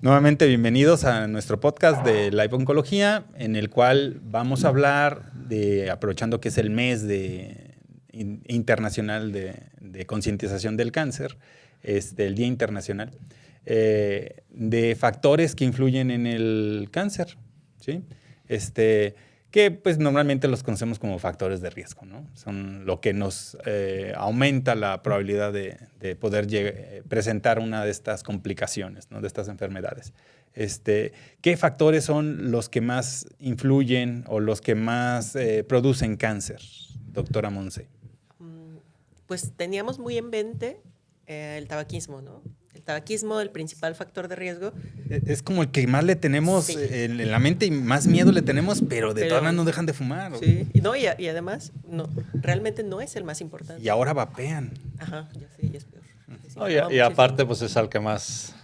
Nuevamente bienvenidos a nuestro podcast de Live Oncología, en el cual vamos a hablar de, aprovechando que es el mes internacional de concientización del cáncer, el Día Internacional, de factores que influyen en el cáncer, ¿sí? Que pues normalmente los conocemos como factores de riesgo, ¿no? Son lo que nos aumenta la probabilidad de poder presentar una de estas complicaciones, ¿no? De estas enfermedades. ¿Qué factores son los que más influyen o los que más producen cáncer, doctora Monse? Pues teníamos muy en mente el tabaquismo, ¿no? El tabaquismo, el principal factor de riesgo. Es como el que más le tenemos en la mente y más miedo le tenemos, pero de todas maneras no dejan de fumar. Sí, y además realmente no es el más importante. Y ahora vapean. Ajá, ya sé, y es peor. Y aparte, pues es al que más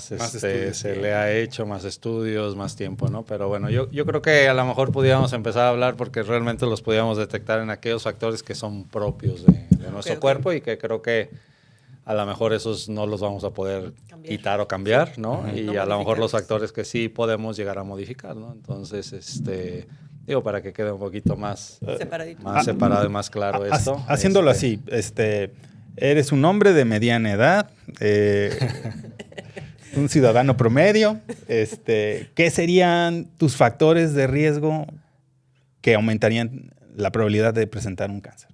estudios, se le ha hecho, más estudios, más tiempo, ¿no? Pero bueno, yo creo que a lo mejor pudiéramos empezar a hablar porque realmente los podíamos detectar en aquellos factores que son propios de nuestro cuerpo y que creo que a lo mejor esos no los vamos a poder quitar o cambiar, ¿no? Y no a lo mejor los factores que sí podemos llegar a modificar, ¿no? Entonces, digo, para que quede un poquito más separado y más claro esto. Haciéndolo así, eres un hombre de mediana edad, un ciudadano promedio. ¿Qué serían tus factores de riesgo que aumentarían la probabilidad de presentar un cáncer?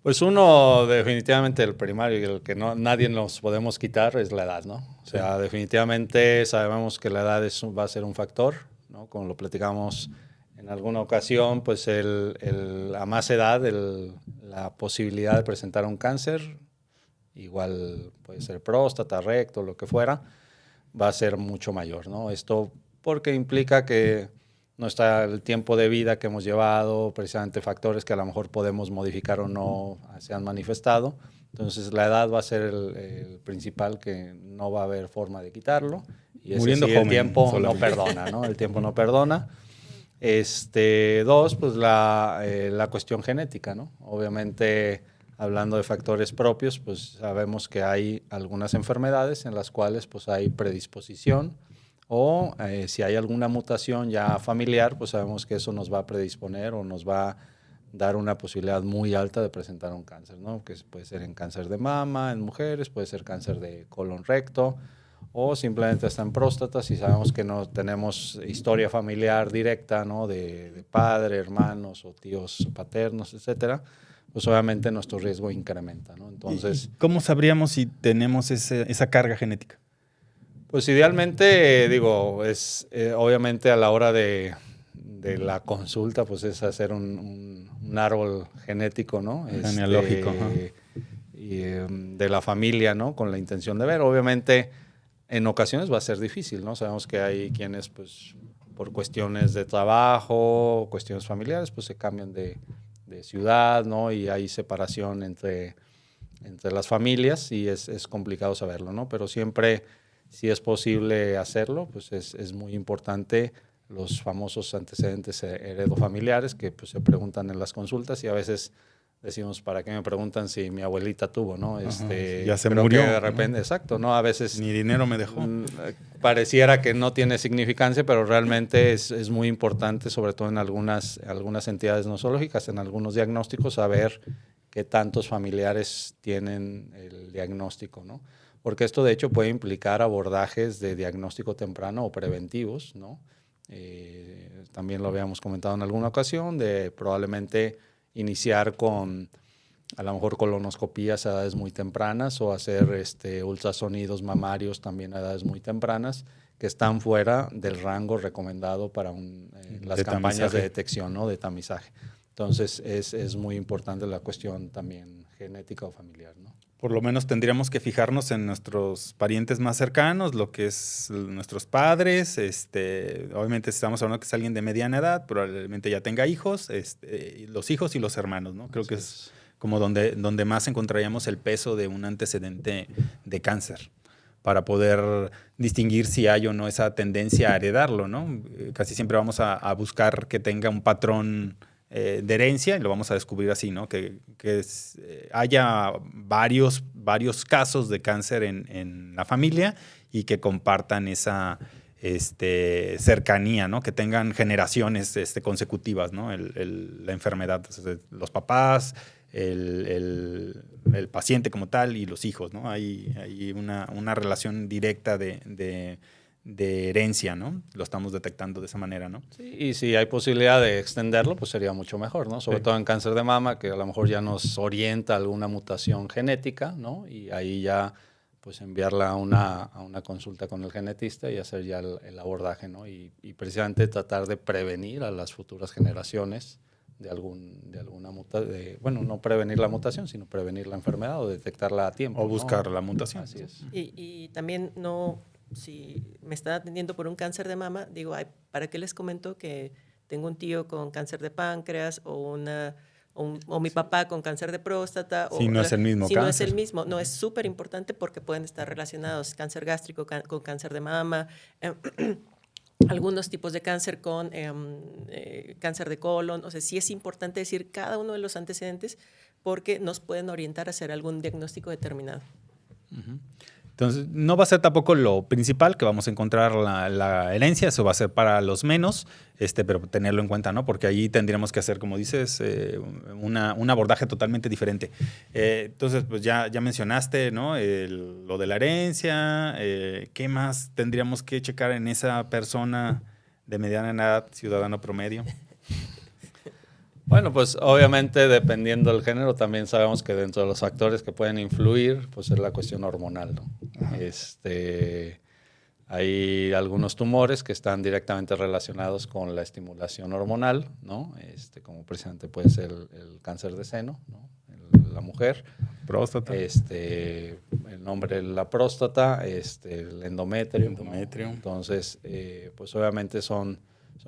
Pues uno, definitivamente el primario y el que nadie nos podemos quitar es la edad, ¿no? O sea, definitivamente sabemos que la edad va a ser un factor, ¿no? Como lo platicamos en alguna ocasión, pues a más edad, la posibilidad de presentar un cáncer, igual puede ser próstata, recto, lo que fuera, va a ser mucho mayor, ¿no? Esto porque implica que no está el tiempo de vida que hemos llevado, precisamente factores que a lo mejor podemos modificar o no se han manifestado. Entonces la edad va a ser el principal, que no va a haber forma de quitarlo. Y muriendo joven, el tiempo no perdona, ¿no? El tiempo no perdona. Dos, pues la cuestión genética, ¿no? Obviamente, hablando de factores propios, pues sabemos que hay algunas enfermedades en las cuales pues hay predisposición, o si hay alguna mutación ya familiar, pues sabemos que eso nos va a predisponer o nos va a dar una posibilidad muy alta de presentar un cáncer, ¿no? Que puede ser en cáncer de mama en mujeres, puede ser cáncer de colon recto, o simplemente está en próstata. Si sabemos que no tenemos historia familiar directa, ¿no? de padre, hermanos o tíos paternos, etcétera, pues obviamente nuestro riesgo incrementa, ¿no? Entonces, ¿y cómo sabríamos si tenemos esa carga genética? Pues idealmente, digo, es obviamente a la hora de la consulta, pues es hacer un árbol genético, ¿no? Genealógico. De la familia, ¿no? Con la intención de ver. Obviamente, en ocasiones va a ser difícil, ¿no? Sabemos que hay quienes, pues, por cuestiones de trabajo, cuestiones familiares, pues se cambian de ciudad, ¿no? Y hay separación entre las familias y es complicado saberlo, ¿no? Pero siempre, si es posible hacerlo, pues es muy importante los famosos antecedentes heredofamiliares que pues, se preguntan en las consultas, y a veces decimos, ¿para qué me preguntan si mi abuelita tuvo, no? Ya se murió. Que de repente, ¿no? Exacto, ¿no? A veces ni dinero me dejó. Pareciera que no tiene significancia, pero realmente es muy importante, sobre todo en algunas entidades nosológicas, en algunos diagnósticos, saber qué tantos familiares tienen el diagnóstico, ¿no? Porque esto de hecho puede implicar abordajes de diagnóstico temprano o preventivos, ¿no? También lo habíamos comentado en alguna ocasión, de probablemente iniciar con a lo mejor colonoscopías a edades muy tempranas, o hacer ultrasonidos mamarios también a edades muy tempranas, que están fuera del rango recomendado para las campañas de detección, ¿no? De tamizaje. Entonces es muy importante la cuestión también genética o familiar, ¿no? Por lo menos tendríamos que fijarnos en nuestros parientes más cercanos, lo que es nuestros padres. Obviamente estamos hablando que es alguien de mediana edad, probablemente ya tenga hijos, los hijos y los hermanos, ¿no? Creo que es como donde más encontraríamos el peso de un antecedente de cáncer, para poder distinguir si hay o no esa tendencia a heredarlo, ¿no? Casi siempre vamos a buscar que tenga un patrón de herencia, y lo vamos a descubrir así, ¿no? Que haya varios casos de cáncer en la familia, y que compartan esa cercanía, ¿no? Que tengan generaciones consecutivas, ¿no? La enfermedad, los papás, el paciente como tal y los hijos, ¿no? Hay una relación directa de herencia, ¿no? Lo estamos detectando de esa manera, ¿no? Sí, y si hay posibilidad de extenderlo, pues sería mucho mejor, ¿no? Sobre Sí. todo en cáncer de mama, que a lo mejor ya nos orienta alguna mutación genética, ¿no? Y ahí ya, pues enviarla a una consulta con el genetista y hacer ya el abordaje, ¿no? Y precisamente tratar de prevenir a las futuras generaciones de alguna mutación, bueno, no prevenir la mutación, sino prevenir la enfermedad o detectarla a tiempo, O buscar ¿no? la mutación. Así es. Y también no, si me están atendiendo por un cáncer de mama, digo, ay, ¿para qué les comento que tengo un tío con cáncer de páncreas o mi papá con cáncer de próstata? Si no es el mismo si cáncer. no es el mismo, no, es súper importante porque pueden estar relacionados cáncer gástrico con cáncer de mama, algunos tipos de cáncer con cáncer de colon. O sea, sí es importante decir cada uno de los antecedentes porque nos pueden orientar a hacer algún diagnóstico determinado. Uh-huh. Entonces, no va a ser tampoco lo principal que vamos a encontrar la herencia, eso va a ser para los menos, pero tenerlo en cuenta, ¿no? Porque ahí tendríamos que hacer, como dices, un abordaje totalmente diferente. Entonces, pues ya mencionaste, ¿no? Lo de la herencia, ¿qué más tendríamos que checar en esa persona de mediana edad, ciudadano promedio? Bueno, pues obviamente dependiendo del género también sabemos que dentro de los factores que pueden influir, pues es la cuestión hormonal, ¿no? Hay algunos tumores que están directamente relacionados con la estimulación hormonal, ¿no? Como precisamente puede ser el cáncer de seno, ¿no? La mujer. Próstata. El nombre, la próstata, el endometrio. Endometrio. ¿no? Entonces, pues obviamente son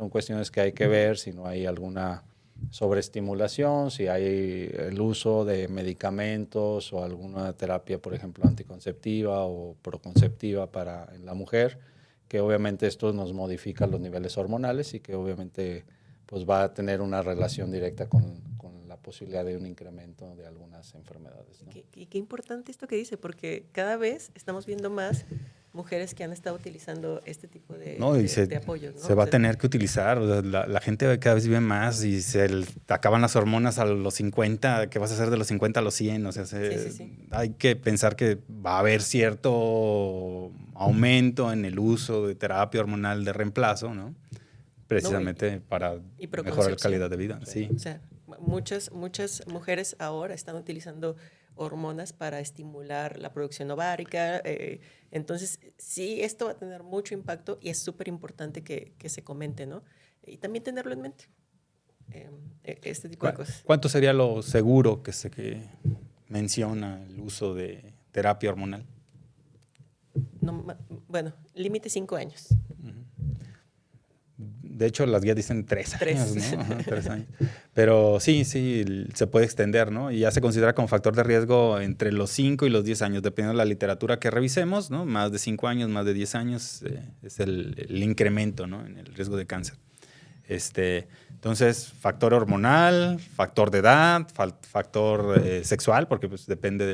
cuestiones que hay que ver si no hay alguna sobreestimulación, si hay el uso de medicamentos o alguna terapia, por ejemplo, anticonceptiva o proconceptiva en la mujer, que obviamente esto nos modifica los niveles hormonales y que obviamente pues va a tener una relación directa con la posibilidad de un incremento de algunas enfermedades, ¿no? Qué importante esto que dice, porque cada vez estamos viendo más mujeres que han estado utilizando este tipo de apoyos, ¿no? Se va a tener que utilizar. O sea, la gente cada vez vive más y acaban las hormonas a los 50. ¿Qué vas a hacer de los 50 a los 100? O sea, Sí. hay que pensar que va a haber cierto aumento en el uso de terapia hormonal de reemplazo, ¿no? Precisamente para mejorar la calidad de vida. Sí. O sea, muchas mujeres ahora están utilizando hormonas para estimular la producción ovárica. Entonces, sí, esto va a tener mucho impacto y es súper importante que se comente, ¿no? Y también tenerlo en mente, este tipo de cosas. ¿Cuánto sería lo seguro que menciona el uso de terapia hormonal? Bueno, límite 5 años. De hecho, las guías dicen 3 años, ¿no? Ajá, 3 años. Pero sí, se puede extender, ¿no? Y ya se considera como factor de riesgo entre los 5 y los 10 años, dependiendo de la literatura que revisemos, ¿no? Más de 5 años, más de 10 años es el incremento, ¿no? En el riesgo de cáncer. Entonces, factor hormonal, factor de edad, factor sexual, porque pues depende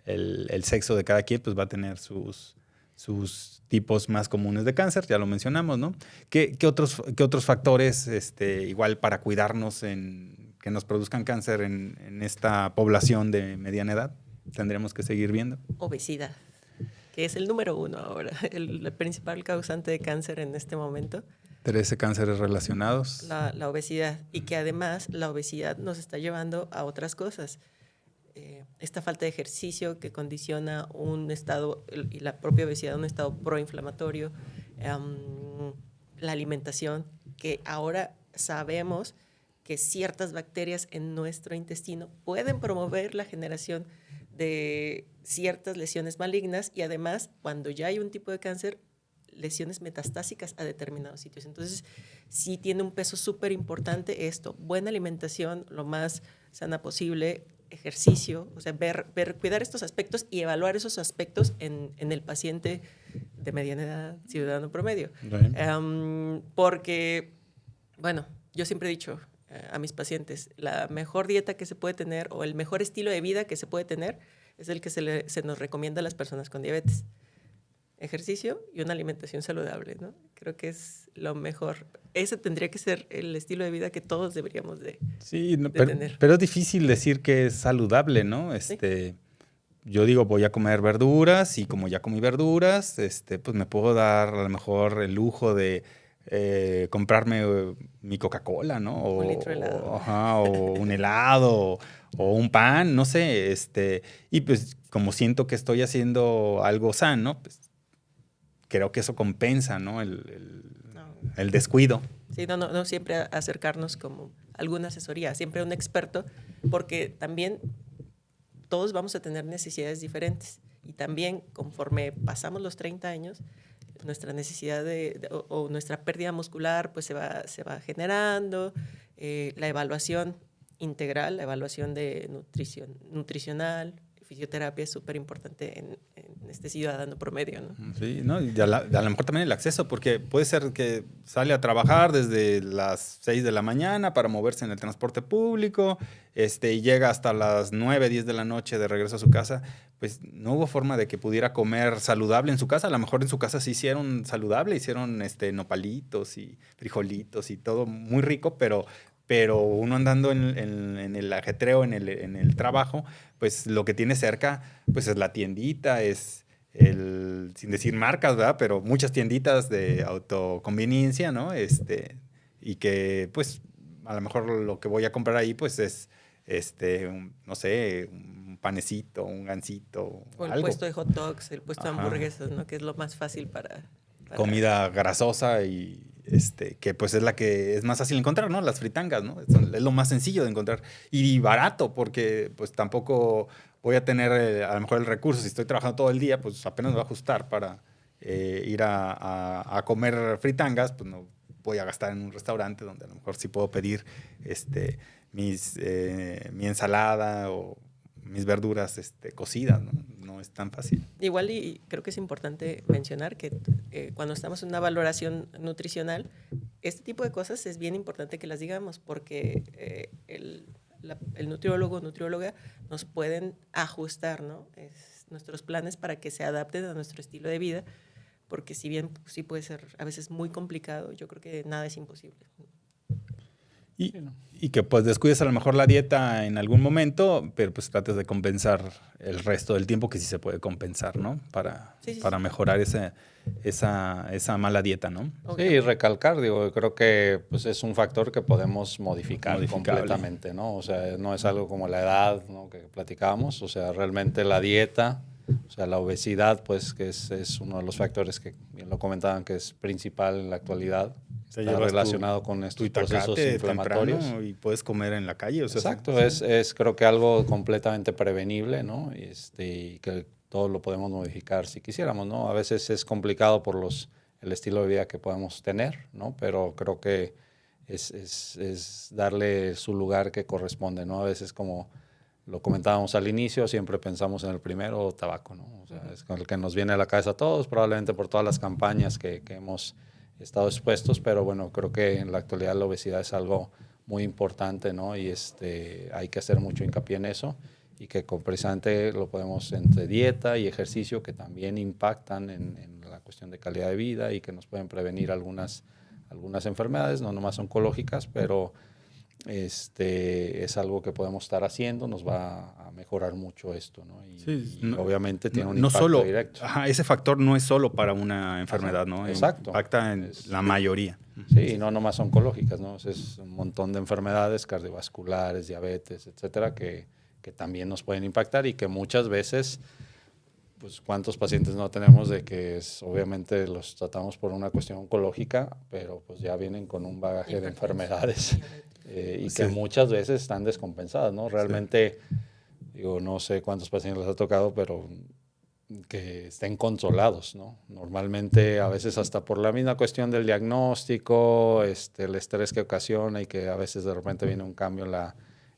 el sexo de cada quien, pues va a tener sus tipos más comunes de cáncer, ya lo mencionamos, ¿no? ¿Qué otros factores, igual para cuidarnos que nos produzcan cáncer en esta población de mediana edad, tendríamos que seguir viendo? Obesidad, que es el número 1 ahora, el principal causante de cáncer en este momento. 13 cánceres relacionados. La obesidad, y que además la obesidad nos está llevando a otras cosas. Esta falta de ejercicio que condiciona un estado, y la propia obesidad, un estado proinflamatorio, la alimentación, que ahora sabemos que ciertas bacterias en nuestro intestino pueden promover la generación de ciertas lesiones malignas y además, cuando ya hay un tipo de cáncer, lesiones metastásicas a determinados sitios. Entonces, sí tiene un peso súper importante esto. Buena alimentación, lo más sana posible, ejercicio, o sea, cuidar estos aspectos y evaluar esos aspectos en el paciente de mediana edad, ciudadano promedio. Porque, bueno, yo siempre he dicho a mis pacientes, la mejor dieta que se puede tener o el mejor estilo de vida que se puede tener es el que se nos recomienda a las personas con diabetes. ejercicio y una alimentación saludable, ¿no? Creo que es lo mejor. Ese tendría que ser el estilo de vida que todos deberíamos de tener. Pero es difícil decir que es saludable, ¿no? ¿Sí? Yo digo, voy a comer verduras y como ya comí verduras, pues me puedo dar a lo mejor el lujo de comprarme mi Coca-Cola, ¿no? Un litro de helado. O un helado o un pan, no sé. Y pues como siento que estoy haciendo algo sano, pues creo que eso compensa, ¿no? No. El descuido. Sí, no siempre acercarnos como alguna asesoría, siempre a un experto, porque también todos vamos a tener necesidades diferentes y también conforme pasamos los 30 años, nuestra necesidad o nuestra pérdida muscular pues se va generando, la evaluación integral, la evaluación de nutricional, fisioterapia es súper importante en este ciudadano promedio, ¿no? Sí, ¿no? Y a lo mejor también el acceso, porque puede ser que sale a trabajar desde las 6 de la mañana para moverse en el transporte público, y llega hasta las 9, 10 de la noche de regreso a su casa, pues no hubo forma de que pudiera comer saludable en su casa. A lo mejor en su casa sí hicieron saludable, hicieron nopalitos y frijolitos y todo muy rico, pero uno andando en el ajetreo, en el trabajo, pues lo que tiene cerca, pues es la tiendita, sin decir marcas, ¿verdad? Pero muchas tienditas de autoconveniencia, ¿no? Y que, pues, a lo mejor lo que voy a comprar ahí, pues es, no sé, un panecito, un gansito, O el algo. puesto de hot dogs, el puesto de Ajá. hamburguesas, ¿no? Que es lo más fácil para Comida grasosa y que pues es la que es más fácil encontrar, ¿no? Las fritangas, ¿no? Es lo más sencillo de encontrar y barato, porque pues tampoco voy a tener a lo mejor el recurso. Si estoy trabajando todo el día, pues apenas me va a ajustar para ir a comer fritangas, pues no voy a gastar en un restaurante donde a lo mejor sí puedo pedir mi ensalada o mis verduras cocidas, ¿no? No es tan fácil. Igual y creo que es importante mencionar que cuando estamos en una valoración nutricional, este tipo de cosas es bien importante que las digamos porque el nutriólogo o nutrióloga nos pueden ajustar, ¿no? Nuestros planes para que se adapten a nuestro estilo de vida, porque si bien sí puede ser a veces muy complicado, yo creo que nada es imposible. Y que pues descuides a lo mejor la dieta en algún momento, pero pues trates de compensar el resto del tiempo que sí se puede compensar, ¿no? Para mejorar esa mala dieta, ¿no? Sí, y recalcar, digo, creo que pues, es un factor que podemos modificar completamente, ¿no? O sea, no es algo como la edad, ¿no? Que platicábamos, o sea, realmente la dieta, o sea, la obesidad, pues que es uno de los factores que bien lo comentaban que es principal en la actualidad. Está relacionado con estos procesos inflamatorios. Y puedes comer en la calle. O sea, exacto, es creo que algo completamente prevenible, ¿no? Y que todo lo podemos modificar si quisiéramos, ¿no? A veces es complicado por el estilo de vida que podemos tener, ¿no? Pero creo que es darle su lugar que corresponde, ¿no? A veces como lo comentábamos al inicio, siempre pensamos en el primero, tabaco, ¿no? O sea, es con el que nos viene a la cabeza a todos, probablemente por todas las campañas que hemos estado expuestos, pero bueno, creo que en la actualidad la obesidad es algo muy importante, ¿no? Y hay que hacer mucho hincapié en eso y que precisamente lo podemos entre dieta y ejercicio que también impactan en la cuestión de calidad de vida y que nos pueden prevenir algunas enfermedades, no nomás oncológicas, pero es algo que podemos estar haciendo, nos va a mejorar mucho esto, ¿no? Y obviamente tiene un impacto directo. Ese factor no es solo para una enfermedad, ¿no? Exacto. Impacta en la mayoría. Sí, no nomás oncológicas, ¿no? Es un montón de enfermedades cardiovasculares, diabetes, etcétera, que también nos pueden impactar y que muchas veces, pues, ¿cuántos pacientes no tenemos de que obviamente los tratamos por una cuestión oncológica, pero pues ya vienen con un bagaje de enfermedades y que muchas veces están descompensadas, ¿no? Realmente, digo, no sé cuántos pacientes les ha tocado, pero que estén consolados, ¿no? Normalmente, a veces hasta por la misma cuestión del diagnóstico, el estrés que ocasiona y que a veces de repente viene un cambio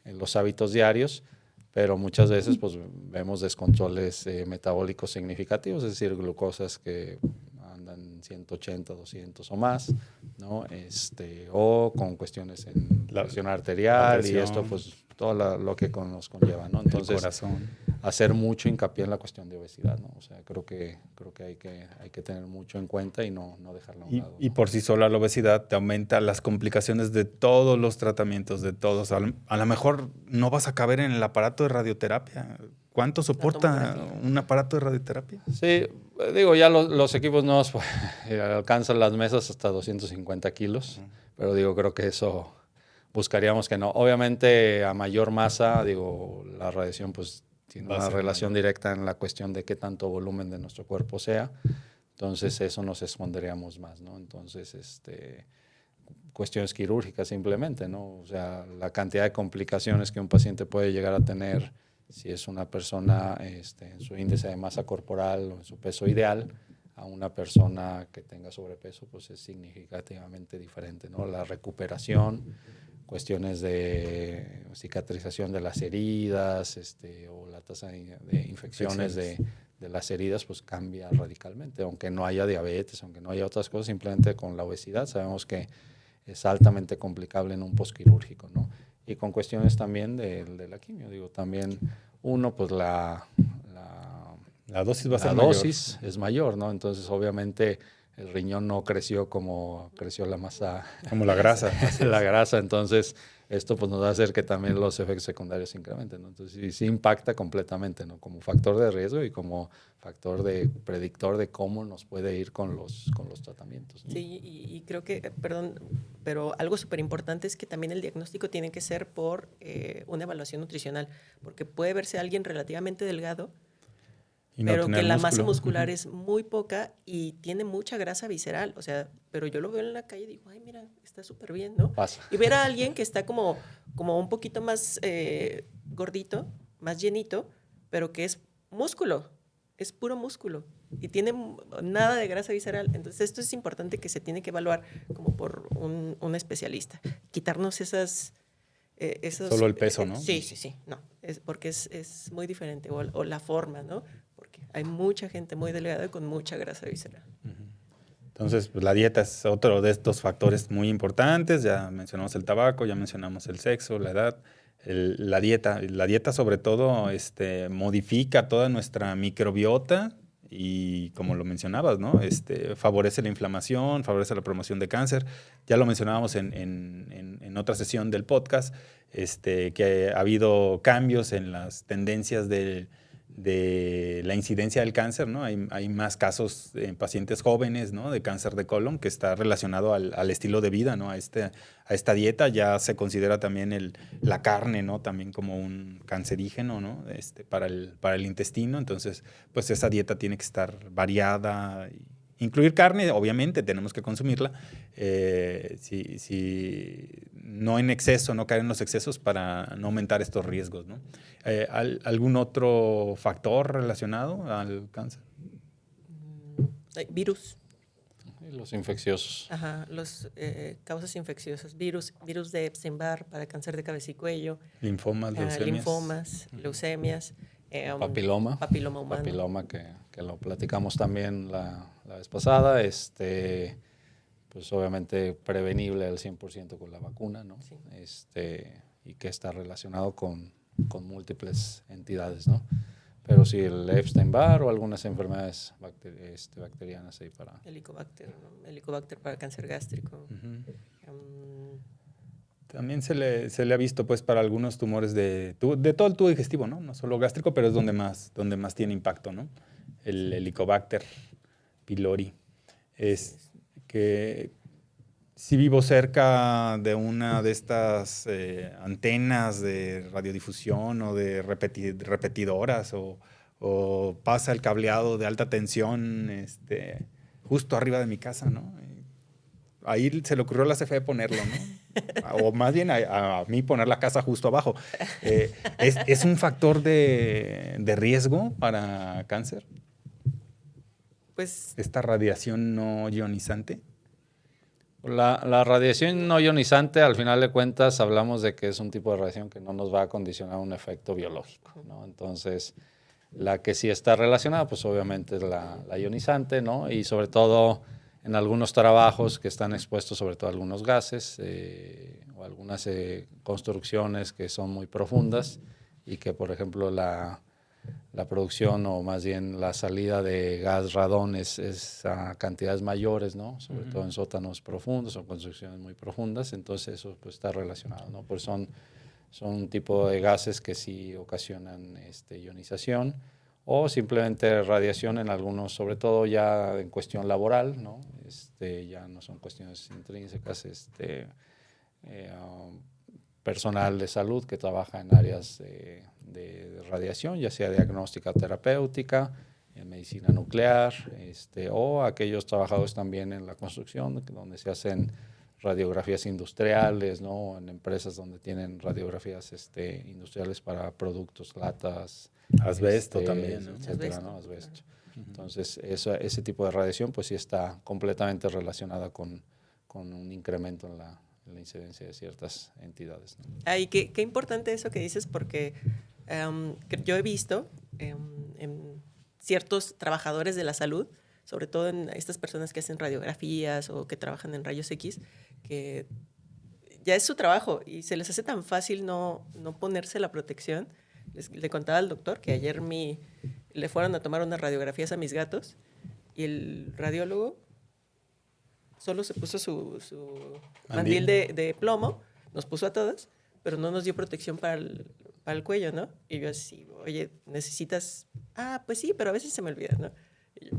en los hábitos diarios, pero muchas veces pues vemos descontroles metabólicos significativos, es decir, glucosas que han andan 180, 200 o más, ¿no? O con cuestiones en la presión arterial y esto, pues todo lo que nos conlleva, ¿no? Entonces, el corazón. Hacer mucho hincapié en la cuestión de obesidad, ¿no? O sea, creo que hay que tener mucho en cuenta y no dejarlo a un lado, ¿no? Y por sí sola la obesidad te aumenta las complicaciones de todos los tratamientos, de todos. A lo mejor no vas a caber en el aparato de radioterapia. ¿Cuánto soporta un aparato de radioterapia? Sí, digo, ya los equipos nuevos pues, alcanzan las mesas hasta 250 kilos, pero digo, creo que eso buscaríamos que no. Obviamente, a mayor masa, digo, la radiación pues tiene una relación directa en la cuestión de qué tanto volumen de nuestro cuerpo sea. Entonces, eso nos esconderíamos más, ¿no? Entonces, cuestiones quirúrgicas simplemente, ¿no? O sea, la cantidad de complicaciones que un paciente puede llegar a tener si es una persona en su índice de masa corporal o en su peso ideal, a una persona que tenga sobrepeso, pues es significativamente diferente, ¿no? La recuperación, cuestiones de cicatrización de las heridas, o la tasa de infecciones de las heridas, pues cambia radicalmente. Aunque no haya diabetes, aunque no haya otras cosas, simplemente con la obesidad sabemos que es altamente complicable en un posquirúrgico, ¿no? Y con cuestiones también de la quimio, digo, también uno, pues la dosis va a ser mayor. La dosis es mayor, ¿no? Entonces, obviamente, el riñón no creció como creció la masa. Como la grasa. La grasa, entonces, esto pues nos va a hacer que también los efectos secundarios se incrementen, ¿no? Entonces, sí impacta completamente, ¿no? Como factor de riesgo y como factor de predictor de cómo nos puede ir con los tratamientos, ¿no? Sí, y creo que, perdón, pero algo súper importante es que también el diagnóstico tiene que ser por una evaluación nutricional, porque puede verse alguien relativamente delgado, pero que la masa muscular es muy poca y tiene mucha grasa visceral, o sea, pero yo lo veo en la calle y digo, ay, mira, está súper bien, ¿no? Pasa. Y ver a alguien que está como un poquito más gordito, más llenito, pero que es músculo, es puro músculo y tiene nada de grasa visceral. Entonces, esto es importante que se tiene que evaluar como por un especialista. Quitarnos esos... Solo el peso, ¿no? Sí, no, porque es muy diferente, o la forma, ¿no? Porque hay mucha gente muy delgada y con mucha grasa visceral. Entonces, pues, la dieta es otro de estos factores muy importantes. Ya mencionamos el tabaco, ya mencionamos el sexo, la edad. La dieta sobre todo modifica toda nuestra microbiota y como lo mencionabas, ¿no? Favorece la inflamación, favorece la promoción de cáncer. Ya lo mencionábamos en otra sesión del podcast, que ha habido cambios en las tendencias de la incidencia del cáncer, ¿no? Hay más casos en pacientes jóvenes, ¿no? De cáncer de colon, que está relacionado al estilo de vida, ¿no? A esta dieta. Ya se considera también la carne, ¿no? También como un cancerígeno, ¿no? Para el intestino. Entonces, pues esa dieta tiene que estar variada. Incluir carne, obviamente, tenemos que consumirla. No en exceso, no caer en los excesos para no aumentar estos riesgos, ¿no? ¿Algún otro factor relacionado al cáncer? Virus. Los infecciosos. Ajá, los causas infecciosas. Virus de Epstein-Barr para cáncer de cabeza y cuello. Linfomas, leucemias. Papiloma humano. Papiloma, que lo platicamos también la vez pasada. Pues obviamente prevenible al 100% con la vacuna, ¿no? Sí. Y que está relacionado con múltiples entidades, ¿no? Pero sí, el Epstein-Barr o algunas enfermedades bacterianas ahí para... Helicobacter, ¿no? Helicobacter para cáncer gástrico. También se le ha visto pues para algunos tumores de todo el tubo digestivo, ¿no? No solo gástrico, pero es donde más tiene impacto, ¿no? El Helicobacter pylori. Es que si vivo cerca de una de estas antenas de radiodifusión o de repetidoras o pasa el cableado de alta tensión justo arriba de mi casa, ¿no? Ahí se le ocurrió a la CFE ponerlo, ¿no? O más bien a mí poner la casa justo abajo. ¿Es un factor de riesgo para cáncer? Pues... ¿Esta radiación no ionizante? La radiación no ionizante, al final de cuentas, hablamos de que es un tipo de radiación que no nos va a condicionar un efecto biológico, ¿no? Entonces, La que sí está relacionada, pues obviamente es la ionizante, ¿no? Y sobre todo en algunos trabajos que están expuestos sobre todo a algunos gases o algunas construcciones que son muy profundas y que, por ejemplo, la producción o más bien la salida de gas radón es a cantidades mayores, ¿no? Sobre todo en sótanos profundos o construcciones muy profundas, entonces eso pues está relacionado, ¿no? Pues son un tipo de gases que sí ocasionan ionización o simplemente radiación en algunos, sobre todo ya en cuestión laboral, ¿no? Ya no son cuestiones intrínsecas, personal de salud que trabaja en áreas de radiación, ya sea diagnóstica terapéutica, en medicina nuclear, o aquellos trabajadores también en la construcción, donde se hacen radiografías industriales, ¿no? En empresas donde tienen radiografías industriales para productos, latas, Asbesto también, ¿no? etcétera, ¿no? Asbesto. Entonces, ese tipo de radiación pues sí está completamente relacionada con un incremento en la incidencia de ciertas entidades, ¿no? Ay, qué importante eso que dices, porque que yo he visto en ciertos trabajadores de la salud, sobre todo en estas personas que hacen radiografías o que trabajan en rayos X, que ya es su trabajo y se les hace tan fácil no ponerse la protección. Le contaba al doctor que ayer le fueron a tomar unas radiografías a mis gatos y el radiólogo solo se puso su mandil de plomo, nos puso a todas, pero no nos dio protección para el cuello, ¿no? Y yo así, oye, necesitas... Ah, pues sí, pero a veces se me olvida, ¿no? Y yo,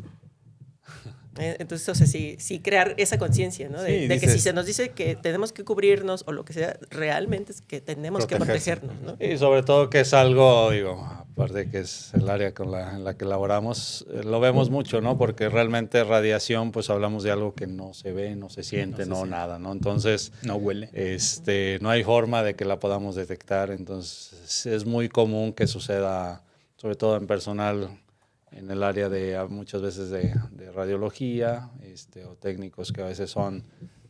entonces, o sea, sí crear esa conciencia, ¿no? De que si se nos dice que tenemos que cubrirnos o lo que sea, realmente es que tenemos que protegernos, ¿no? Y sobre todo que es algo, digo, aparte que es el área en la que laboramos, lo vemos mucho, ¿no? Porque realmente radiación, pues hablamos de algo que no se ve, no se siente, nada, ¿no? Entonces... No huele. No hay forma de que la podamos detectar, entonces es muy común que suceda, sobre todo en personal en el área de muchas veces de radiología, o técnicos que a veces son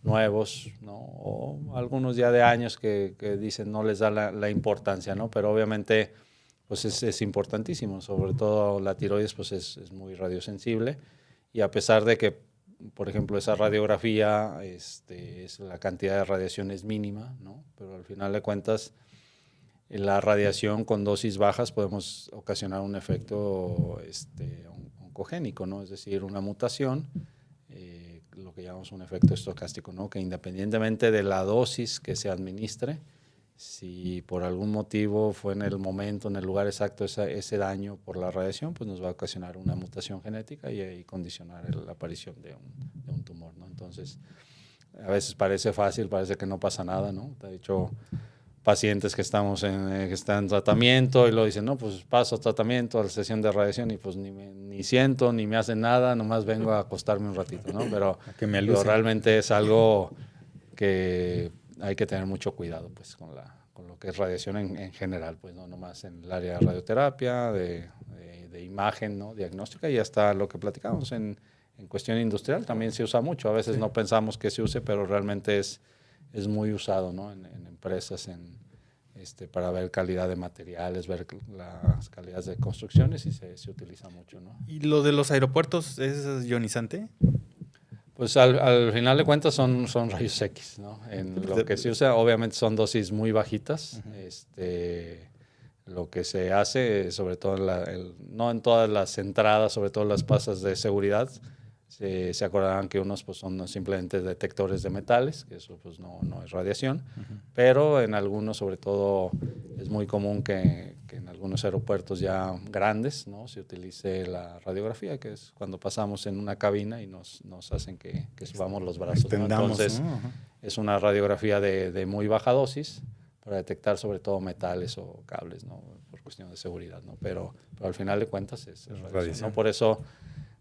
nuevos, ¿no? O algunos ya de años que dicen no les da la importancia, ¿no? Pero obviamente pues es importantísimo, sobre todo la tiroides pues es muy radiosensible y a pesar de que, por ejemplo, esa radiografía, la cantidad de radiación es mínima, ¿no? Pero al final de cuentas la radiación con dosis bajas podemos ocasionar un efecto oncogénico, ¿no? Es decir, una mutación, lo que llamamos un efecto estocástico, ¿no? Que independientemente de la dosis que se administre, si por algún motivo fue en el momento, en el lugar exacto ese daño por la radiación, pues nos va a ocasionar una mutación genética y condicionar la aparición de un tumor, ¿no? Entonces, a veces parece fácil, parece que no pasa nada, ¿no? De hecho, pacientes que están en tratamiento y lo dicen, no, pues paso a tratamiento, a la sesión de radiación y pues ni siento, ni me hacen nada, nomás vengo a acostarme un ratito, ¿no? Pero realmente es algo que hay que tener mucho cuidado, pues, con lo que es radiación en general, pues, no nomás en el área de radioterapia, de imagen, ¿no? Diagnóstica y hasta lo que platicamos en cuestión industrial también se usa mucho. A veces no pensamos que se use, pero realmente es muy usado, ¿no? En empresas, para ver calidad de materiales, ver las calidades de construcciones y se utiliza mucho, ¿no? ¿Y lo de los aeropuertos es ionizante? Pues al final de cuentas son rayos X, ¿no? En lo que se usa, obviamente son dosis muy bajitas. Lo que se hace, sobre todo no en todas las entradas, sobre todo las pasas de seguridad, se acordarán que unos pues, son simplemente detectores de metales, que eso pues, no es radiación, pero en algunos, sobre todo, es muy común que en algunos aeropuertos ya grandes, ¿no? Se utilice la radiografía, que es cuando pasamos en una cabina y nos hacen que subamos los brazos, ¿no? Entonces, ¿no? Es una radiografía de muy baja dosis para detectar sobre todo metales o cables, ¿no? Por cuestión de seguridad, ¿no? Pero al final de cuentas es radiación, ¿no? Por eso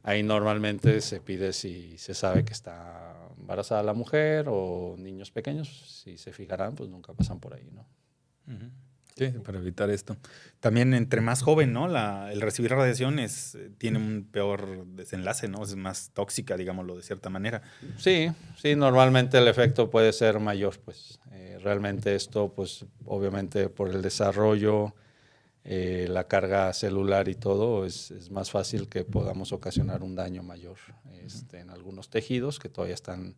ahí normalmente se pide si se sabe que está embarazada la mujer o niños pequeños, si se fijarán, pues nunca pasan por ahí, ¿no? Sí, para evitar esto. También entre más joven, ¿no? El recibir radiación tiene un peor desenlace, ¿no? Es más tóxica, digámoslo de cierta manera. Sí, normalmente el efecto puede ser mayor, pues. Realmente esto, pues, obviamente por el desarrollo la carga celular y todo, es más fácil que podamos ocasionar un daño mayor en algunos tejidos que todavía están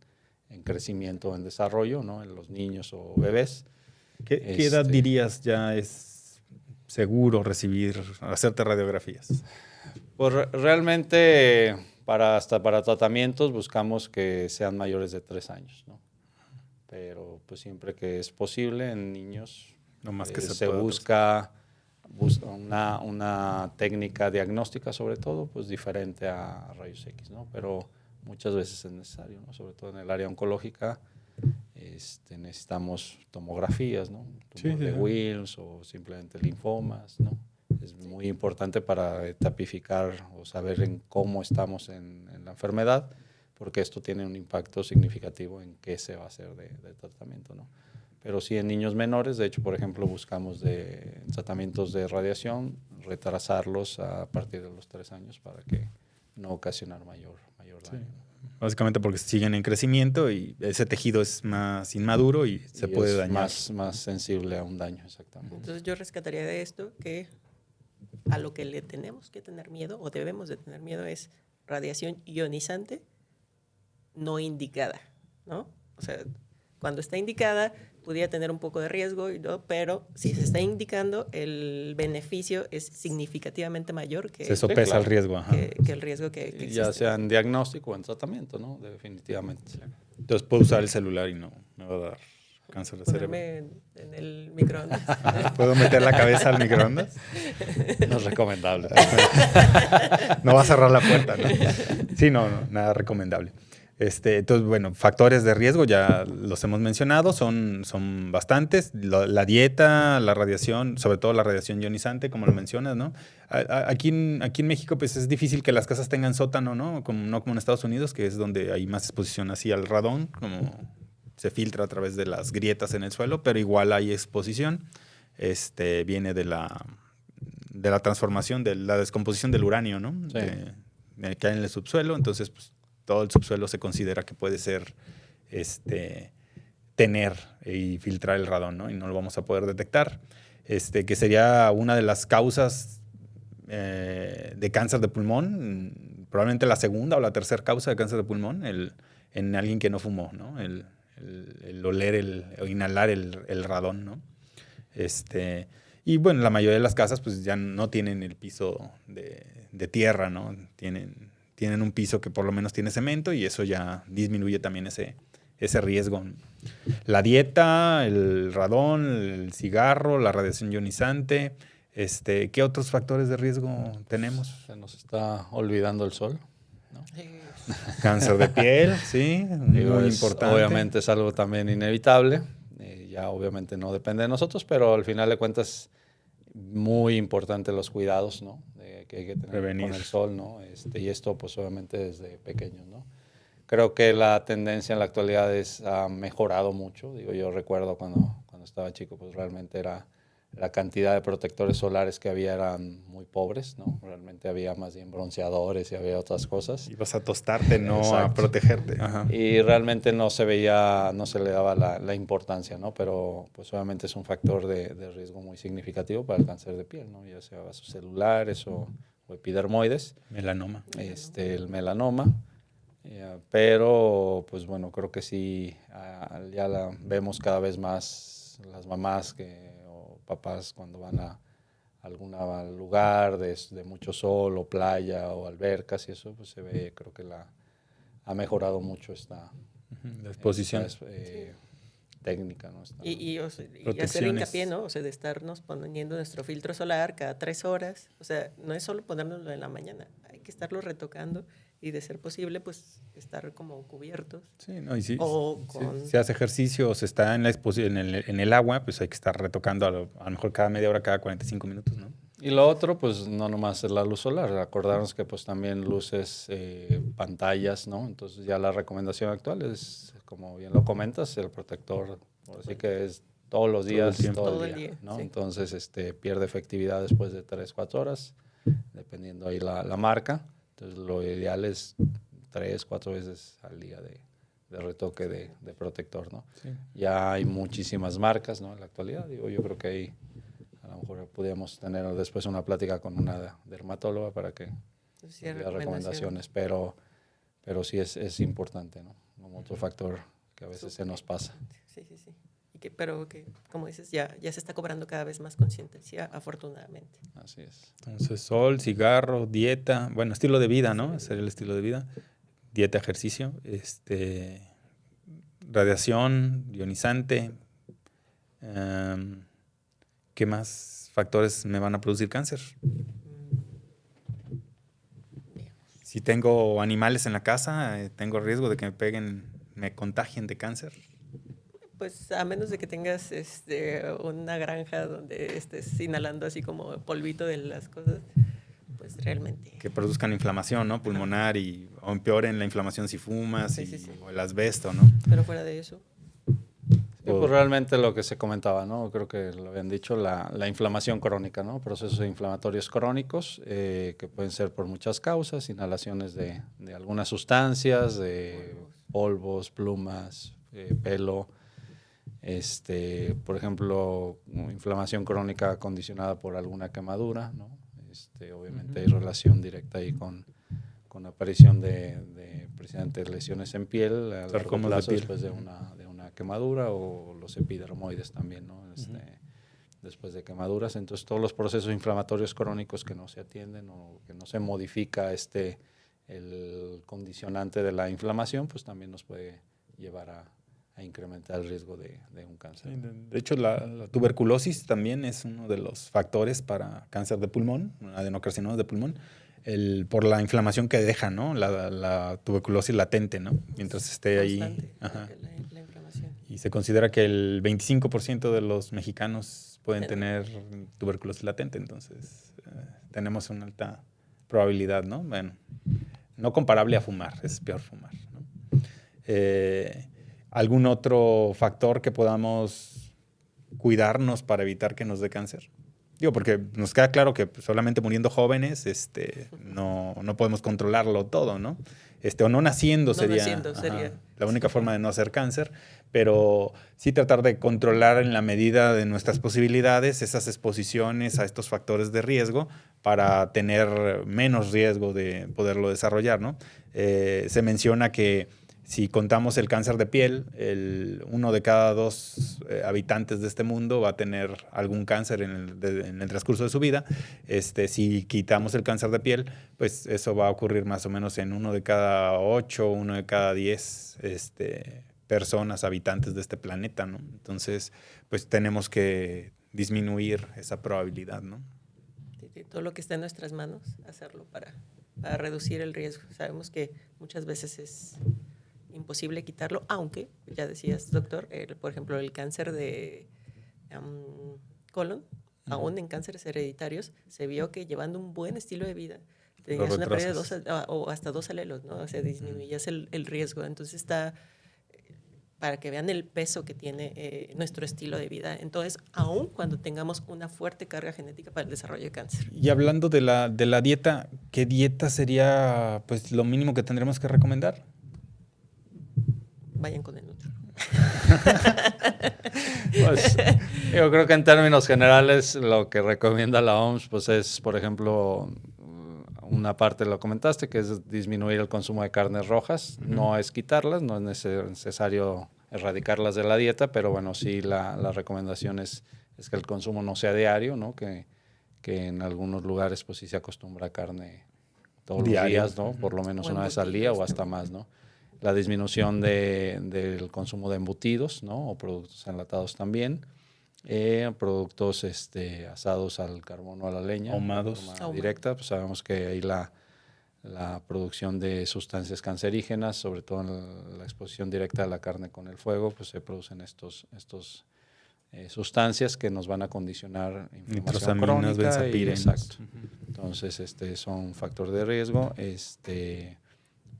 en crecimiento o en desarrollo, ¿no? En los niños o bebés. ¿Qué edad dirías ya es seguro hacerte radiografías? Pues realmente hasta para tratamientos buscamos que sean mayores de 3 años, ¿no? Pero pues siempre que es posible en niños No más que se busca una técnica diagnóstica sobre todo, pues diferente a rayos X, ¿no? Pero muchas veces es necesario, ¿no? Sobre todo en el área oncológica necesitamos tomografías, ¿no? Tumor de Wilms o simplemente linfomas, ¿no? Es muy importante para tipificar o saber en cómo estamos en la enfermedad, porque esto tiene un impacto significativo en qué se va a hacer de tratamiento, ¿no? Pero sí en niños menores, de hecho, por ejemplo, buscamos de tratamientos de radiación, retrasarlos a partir de los 3 años para que no ocasionar mayor daño. Básicamente porque siguen en crecimiento y ese tejido es más inmaduro y se puede dañar. Más sensible a un daño, exactamente. Entonces yo rescataría de esto que a lo que le tenemos que tener miedo o debemos de tener miedo es radiación ionizante no indicada, ¿no? O sea, cuando está indicada pudiera tener un poco de riesgo, pero si se está indicando, el beneficio es significativamente mayor que, se sopesa el riesgo. Que el riesgo que existe. Ya sea en diagnóstico o en tratamiento, ¿no? Definitivamente. Entonces puedo usar el celular y no me va a dar cáncer de cerebro. En el microondas. ¿Puedo meter la cabeza al microondas? No es recomendable. No va a cerrar la puerta, ¿no? Sí, no, nada recomendable. Entonces, bueno, factores de riesgo ya los hemos mencionado, son bastantes. La dieta, la radiación, sobre todo la radiación ionizante, como lo mencionas, ¿no? Aquí en México, pues es difícil que las casas tengan sótano, ¿no? No como en Estados Unidos, que es donde hay más exposición así al radón, como se filtra a través de las grietas en el suelo, pero igual hay exposición. Viene de la transformación, de la descomposición del uranio, ¿no? Sí. Que hay en el subsuelo, entonces, pues, todo el subsuelo se considera que puede ser tener y filtrar el radón, ¿no? Y no lo vamos a poder detectar. Que sería una de las causas de cáncer de pulmón, probablemente la segunda o la tercera causa de cáncer de pulmón, en alguien que no fumó, ¿no? El oler o inhalar el radón, ¿no? Y bueno, la mayoría de las casas pues ya no tienen el piso de tierra, ¿no? Tienen un piso que por lo menos tiene cemento y eso ya disminuye también ese riesgo. La dieta, el radón, el cigarro, la radiación ionizante. ¿Qué otros factores de riesgo tenemos? Se nos está olvidando el sol, ¿no? Cáncer de piel, sí, muy importante. Obviamente es algo también inevitable. Ya obviamente no depende de nosotros, pero al final de cuentas muy importante los cuidados, ¿no? Que hay que tener prevenir con el sol, ¿no? Y esto pues obviamente desde pequeños, ¿no? Creo que la tendencia en la actualidad ha mejorado mucho. Digo, yo recuerdo cuando estaba chico, pues realmente la cantidad de protectores solares que había eran muy pobres, ¿no? Realmente había más bien bronceadores y había otras cosas. Ibas a tostarte, no Exacto. a protegerte. Ajá. Y realmente no se le daba la importancia, ¿no? Pero pues obviamente es un factor de riesgo muy significativo para el cáncer de piel, ¿no? Ya sea vasos celulares o epidermoides. Melanoma. El melanoma. Pero pues bueno, creo que sí, ya vemos cada vez más las mamás o papás cuando van a algún lugar de mucho sol o playa o albercas y eso, pues se ve, creo que ha mejorado mucho la exposición técnica, ¿no? Y hacer hincapié, ¿no? O sea, de estarnos poniendo nuestro filtro solar cada 3 horas. O sea, no es solo ponérnoslo en la mañana, hay que estarlo retocando y de ser posible, pues, estar como cubiertos. Sí, no, y si hace ejercicio o se está en el agua, pues hay que estar retocando a lo mejor cada media hora, cada 45 minutos, ¿no? Y lo otro, pues no nomás es la luz solar, acordarnos que pues también luces, pantallas, ¿no? Entonces ya la recomendación actual es, como bien lo comentas, el protector, así que es todos los días, todo el día, ¿no? Sí. Entonces pierde efectividad después de 3-4 horas, dependiendo ahí la marca. Entonces lo ideal es 3-4 veces al día de retoque de protector, ¿no? Sí. Ya hay muchísimas marcas, ¿no? En la actualidad, digo, yo creo que hay lo mejor podríamos tener después una plática con una dermatóloga para que Sí, nos diera recomendaciones, pero sí es importante, ¿no? Como otro factor que a veces se nos pasa. Sí. Pero que, como dices, ya se está cobrando cada vez más conciencia, afortunadamente. Así es. Entonces, sol, cigarro, dieta, bueno, estilo de vida, ¿no? Sería el estilo de vida. Dieta, ejercicio, radiación ionizante. ¿Qué más factores me van a producir cáncer? Si tengo animales en la casa, tengo riesgo de que me peguen, me contagien de cáncer. Pues a menos de que tengas una granja donde estés inhalando así como polvito de las cosas, pues realmente. Que produzcan inflamación, ¿no? Pulmonar o empeoren la inflamación si fumas Sí. o el asbesto, ¿no? Pero fuera de eso. Sí, pues realmente lo que se comentaba, ¿no? Creo que lo habían dicho, la inflamación crónica, ¿no? Procesos inflamatorios crónicos que pueden ser por muchas causas, inhalaciones de algunas sustancias, de polvos, plumas, pelo. Por ejemplo, inflamación crónica condicionada por alguna quemadura, ¿no? Obviamente hay relación directa ahí con aparición de precisamente lesiones en piel a largo plazo después de una quemadura, o los epidermoides también, ¿no? Después de quemaduras. Entonces, todos los procesos inflamatorios crónicos que no se atienden o que no se modifica el condicionante de la inflamación, pues también nos puede llevar a incrementar el riesgo de un cáncer. Sí, de hecho, la tuberculosis también es uno de los factores para cáncer de pulmón, adenocarcinoma de pulmón, por la inflamación que deja, ¿no? La tuberculosis latente, ¿no? Mientras esté ahí. Ajá. La inflamación. Y se considera que el 25% de los mexicanos pueden tener tuberculosis latente, entonces tenemos una alta probabilidad, ¿no? Bueno, no comparable a fumar, es peor fumar, ¿no? ¿Algún otro factor que podamos cuidarnos para evitar que nos dé cáncer? Digo, porque nos queda claro que solamente muriendo jóvenes no podemos controlarlo todo, ¿no? O no naciendo sería la única forma de no hacer cáncer, pero sí tratar de controlar en la medida de nuestras posibilidades esas exposiciones a estos factores de riesgo para tener menos riesgo de poderlo desarrollar, ¿no? Se menciona que si contamos el cáncer de piel, 1 de cada 2 habitantes de este mundo va a tener algún cáncer en el transcurso de su vida. Si quitamos el cáncer de piel, pues eso va a ocurrir más o menos en 1 de cada 8, 1 de cada 10 personas, habitantes de este planeta, ¿no? Entonces, pues tenemos que disminuir esa probabilidad, ¿no? Todo lo que está en nuestras manos, hacerlo para reducir el riesgo. Sabemos que muchas veces es imposible quitarlo, aunque, ya decías, doctor, por ejemplo, el cáncer de colon, aún en cánceres hereditarios, se vio que llevando un buen estilo de vida, tenías una pérdida de o hasta 2 alelos, ¿no? O sea, disminuías el riesgo. Entonces está, para que vean el peso que tiene nuestro estilo de vida. Entonces, aún cuando tengamos una fuerte carga genética para el desarrollo de cáncer. Y hablando de la dieta, ¿qué dieta sería pues lo mínimo que tendremos que recomendar? Vayan con el nutriólogo. Pues, yo creo que en términos generales lo que recomienda la OMS pues es, por ejemplo, una parte lo comentaste, que es disminuir el consumo de carnes rojas. No es quitarlas, no es necesario erradicarlas de la dieta, pero bueno, sí la recomendación es que el consumo no sea diario, ¿no? Que en algunos lugares pues sí se acostumbra a carne todos los días, ¿no? Por lo menos una vez al día o hasta más, ¿no? La disminución del consumo de embutidos, ¿no? O productos enlatados también. Productos asados al carbón o a la leña. Ahumados. Directa, pues sabemos que ahí la producción de sustancias cancerígenas, sobre todo en la exposición directa de la carne con el fuego, pues se producen estos sustancias que nos van a condicionar inflamación crónica. Exacto. Entonces, son un factor de riesgo.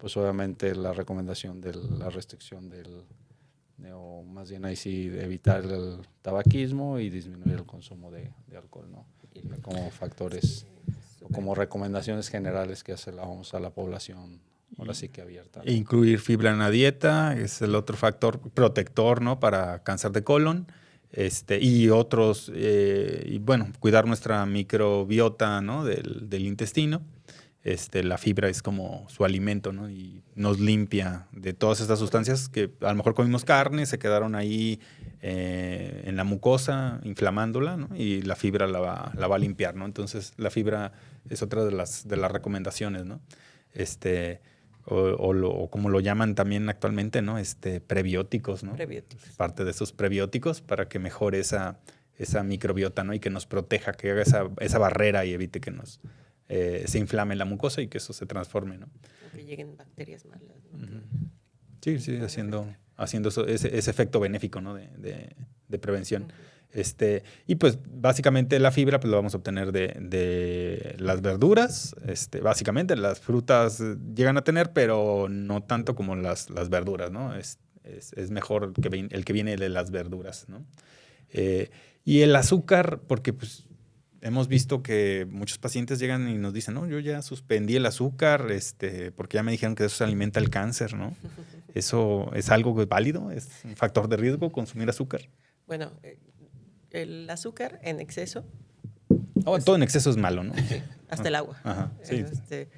Pues obviamente la recomendación de la restricción o más bien ahí sí de evitar el tabaquismo y disminuir el consumo de alcohol, ¿no? Como factores o como recomendaciones generales que hace la OMS a la población, ahora sí que abierta, ¿no? Incluir fibra en la dieta es el otro factor protector, ¿no? Para cáncer de colon. y otros, y bueno, cuidar nuestra microbiota, ¿no? del intestino. La fibra es como su alimento, ¿no? Y nos limpia de todas estas sustancias que a lo mejor comimos carne, se quedaron ahí en la mucosa, inflamándola, ¿no? Y la fibra la va a limpiar, ¿no? Entonces, la fibra es otra de las recomendaciones, ¿no? O como lo llaman también actualmente, ¿no? Prebióticos, ¿no? Prebióticos. Parte de esos prebióticos para que mejore esa microbiota, ¿no? Y que nos proteja, que haga esa barrera y evite que se inflame la mucosa y que eso se transforme, ¿no? O que lleguen bacterias malas, ¿no? Sí, haciendo ese efecto benéfico, ¿no? de prevención. Y pues básicamente la fibra pues lo vamos a obtener de las verduras. Básicamente las frutas llegan a tener, pero no tanto como las verduras, ¿no? Es mejor el que viene de las verduras, ¿no? Y el azúcar, porque pues hemos visto que muchos pacientes llegan y nos dicen, no, yo ya suspendí el azúcar, porque ya me dijeron que eso se alimenta el cáncer, ¿no? ¿Eso es algo válido? ¿Es un factor de riesgo consumir azúcar? Bueno, el azúcar en exceso. Todo en exceso es malo, ¿no? Sí, hasta el agua. Ajá, sí,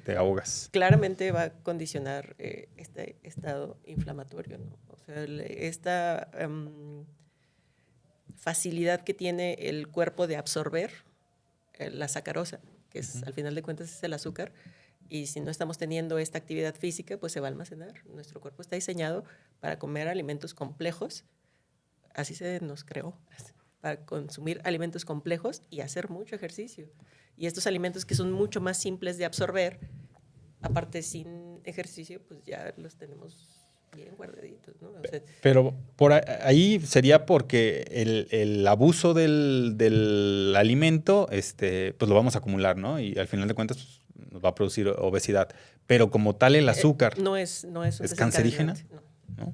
te ahogas. Claramente va a condicionar este estado inflamatorio, ¿no? O sea, esta facilidad que tiene el cuerpo de absorber la sacarosa, que es, al final de cuentas es el azúcar, y si no estamos teniendo esta actividad física, pues se va a almacenar. Nuestro cuerpo está diseñado para comer alimentos complejos, así se nos creó, para consumir alimentos complejos y hacer mucho ejercicio. Y estos alimentos que son mucho más simples de absorber, aparte sin ejercicio, pues ya los tenemos bien guardaditos, ¿no? O sea, pero por ahí sería porque el abuso del alimento, pues lo vamos a acumular, ¿no? Y al final de cuentas pues, nos va a producir obesidad. Pero como tal el azúcar no es un es cancerígena, no. ¿no?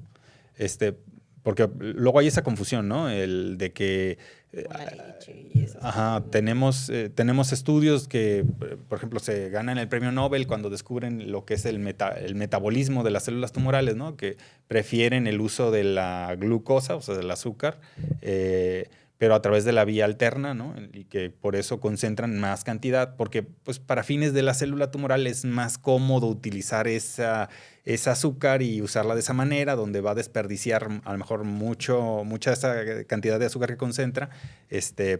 Porque luego hay esa confusión, ¿no? El de que la leche y esas cosas. Tenemos estudios que, por ejemplo, se ganan el premio Nobel cuando descubren lo que es el metabolismo de las células tumorales, ¿no? Que prefieren el uso de la glucosa, o sea, del azúcar, pero a través de la vía alterna, ¿no? Y que por eso concentran más cantidad, porque pues, para fines de la célula tumoral es más cómodo utilizar esa azúcar y usarla de esa manera, donde va a desperdiciar a lo mejor mucha esa cantidad de azúcar que concentra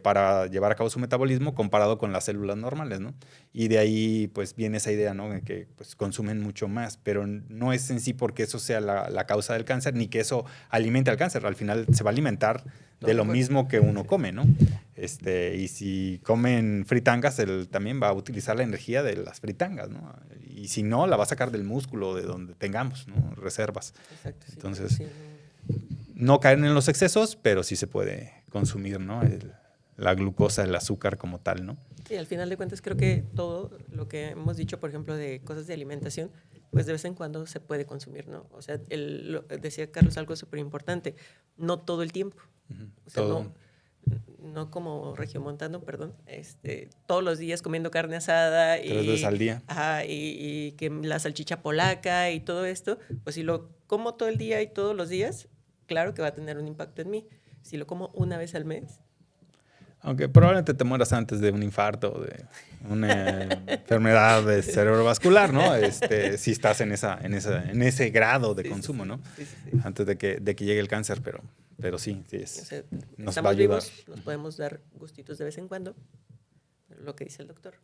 para llevar a cabo su metabolismo comparado con las células normales, ¿no? Y de ahí pues viene esa idea, ¿no? De que pues, consumen mucho más, pero no es en sí porque eso sea la causa del cáncer, ni que eso alimente al cáncer. Al final se va a alimentar de lo mismo que uno come, ¿no? Y si comen fritangas, él también va a utilizar la energía de las fritangas, ¿no? Y si no, la va a sacar del músculo, de donde tengamos, ¿no? Reservas. Exacto, sí. Entonces, Sí, no caer en los excesos, pero sí se puede consumir, ¿no? La glucosa, el azúcar como tal, ¿no? Sí, al final de cuentas creo que todo lo que hemos dicho, por ejemplo, de cosas de alimentación, pues de vez en cuando se puede consumir, ¿no? O sea, decía Carlos algo súper importante, no todo el tiempo. O sea, no como regiomontano, perdón, todos los días comiendo carne asada. 3 veces al día. Ajá, y que la salchicha polaca y todo esto, pues si lo como todo el día y todos los días, claro que va a tener un impacto en mí. Si lo como una vez al mes. Aunque probablemente te mueras antes de un infarto o de una enfermedad cerebrovascular, ¿no? Si estás en ese grado de consumo, ¿no? Sí. Antes de que llegue el cáncer, pero sí es. O sea, nos estamos va a ayudar. vivos, nos podemos dar gustitos de vez en cuando. Pero lo que dice el doctor,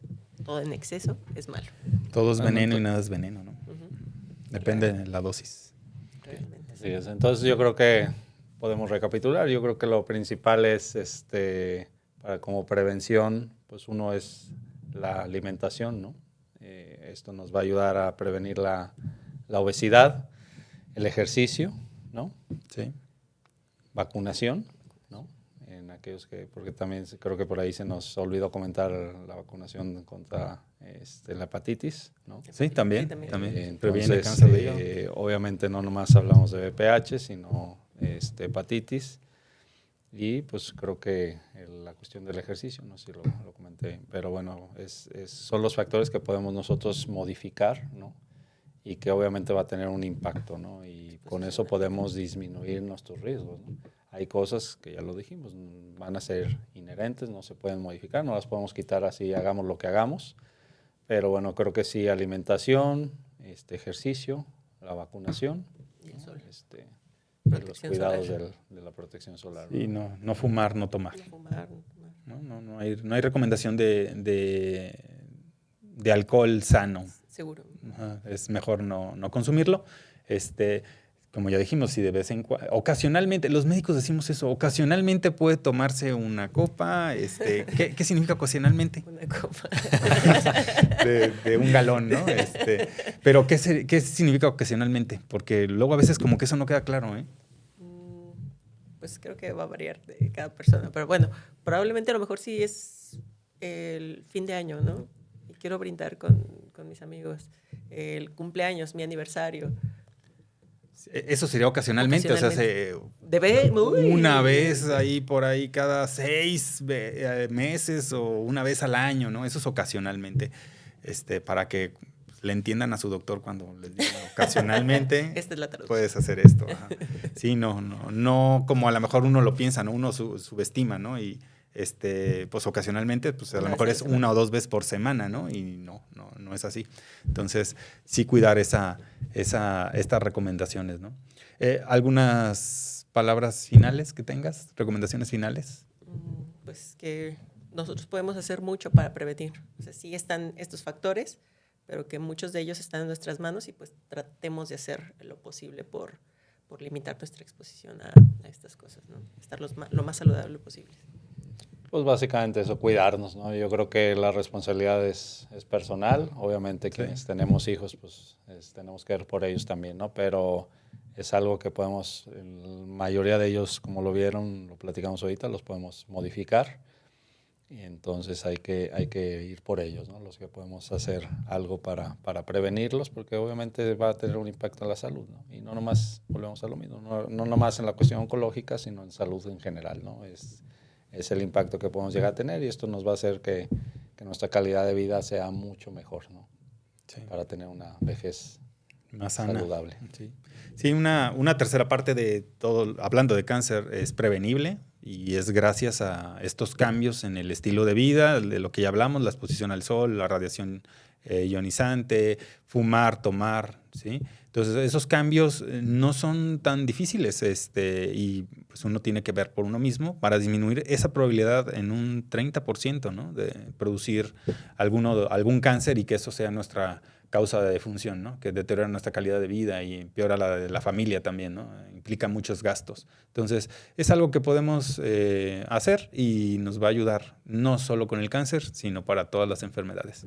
todo en exceso es malo. Todo es veneno y nada es veneno, ¿no? Depende de la dosis. Realmente. Así es. Entonces yo creo que podemos recapitular. Yo creo que lo principal es, como prevención, pues uno es la alimentación, ¿no? Esto nos va a ayudar a prevenir la obesidad, el ejercicio, ¿no? Sí. Vacunación, ¿no? En aquellos porque también creo que por ahí se nos olvidó comentar la vacunación contra la hepatitis, ¿no? Sí, también. Entonces, Previene el cáncer de hígado. obviamente no nomás hablamos de VPH, sino hepatitis. Y pues creo que la cuestión del ejercicio, no sé si lo comenté, pero bueno, son los factores que podemos nosotros modificar, ¿no? Y que obviamente va a tener un impacto, ¿no? Y con eso podemos disminuir nuestros riesgos, ¿no? hay cosas que ya lo dijimos, van a ser inherentes, no se pueden modificar, no las podemos quitar así, hagamos lo que hagamos. Pero bueno, creo que sí, alimentación, ejercicio, la vacunación, Y el sol. y los Protección cuidados solar. de la protección solar. Y no fumar, no tomar. No fumar, no tomar. No hay recomendación de alcohol sano. Seguro. Ajá, es mejor no consumirlo. Como ya dijimos, si de vez en cuando, ocasionalmente, los médicos decimos eso, ocasionalmente puede tomarse una copa. ¿Qué significa ocasionalmente? Una copa. De un galón, ¿no? Pero ¿qué significa ocasionalmente? Porque luego a veces como que eso no queda claro, ¿eh? Pues creo que va a variar de cada persona. Pero bueno, probablemente a lo mejor sí es el fin de año, ¿no? Y quiero brindar con mis amigos. El cumpleaños, mi aniversario. Eso sería ocasionalmente, o sea, una vez ahí por ahí cada 6 meses o una vez al año, ¿no? Eso es ocasionalmente, para que le entiendan a su doctor cuando les diga ocasionalmente. Esta es la traducción. Puedes hacer esto. Ajá. Sí, no como a lo mejor uno lo piensa, ¿no? Uno subestima, ¿no? Y pues ocasionalmente, pues a lo mejor es 1 o 2 veces por semana, ¿no? Y no es así. Entonces, sí cuidar estas recomendaciones, ¿no? ¿Algunas palabras finales que tengas? ¿Recomendaciones finales? Pues que nosotros podemos hacer mucho para prevenir. O sea, sí están estos factores, pero que muchos de ellos están en nuestras manos y pues tratemos de hacer lo posible por limitar nuestra exposición a estas cosas, ¿no? Estar lo más saludable posible. Pues básicamente eso, cuidarnos, ¿no? Yo creo que la responsabilidad es personal. Obviamente quienes tenemos hijos, pues tenemos que ver por ellos también, ¿no? Pero es algo que podemos, la mayoría de ellos, como lo vieron, lo platicamos ahorita, los podemos modificar. Y entonces hay que ir por ellos, ¿no? Los que podemos hacer algo para prevenirlos, porque obviamente va a tener un impacto en la salud, ¿no? Y no nomás, volvemos a lo mismo, no nomás en la cuestión oncológica, sino en salud en general, ¿no? Es el impacto que podemos llegar a tener y esto nos va a hacer que nuestra calidad de vida sea mucho mejor, ¿no? Sí. Para tener una vejez más sana, saludable. Sí, una tercera parte de todo, hablando de cáncer, es prevenible y es gracias a estos cambios en el estilo de vida, de lo que ya hablamos, la exposición al sol, la radiación ionizante, fumar, tomar, ¿sí? Entonces, esos cambios no son tan difíciles y pues uno tiene que ver por uno mismo para disminuir esa probabilidad en un 30%, ¿no? De producir algún cáncer y que eso sea nuestra causa de defunción, ¿no? Que deteriora nuestra calidad de vida y empeora la de la familia también, ¿no? Implica muchos gastos. Entonces, es algo que podemos hacer y nos va a ayudar no solo con el cáncer, sino para todas las enfermedades.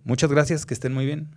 Muchas gracias, que estén muy bien.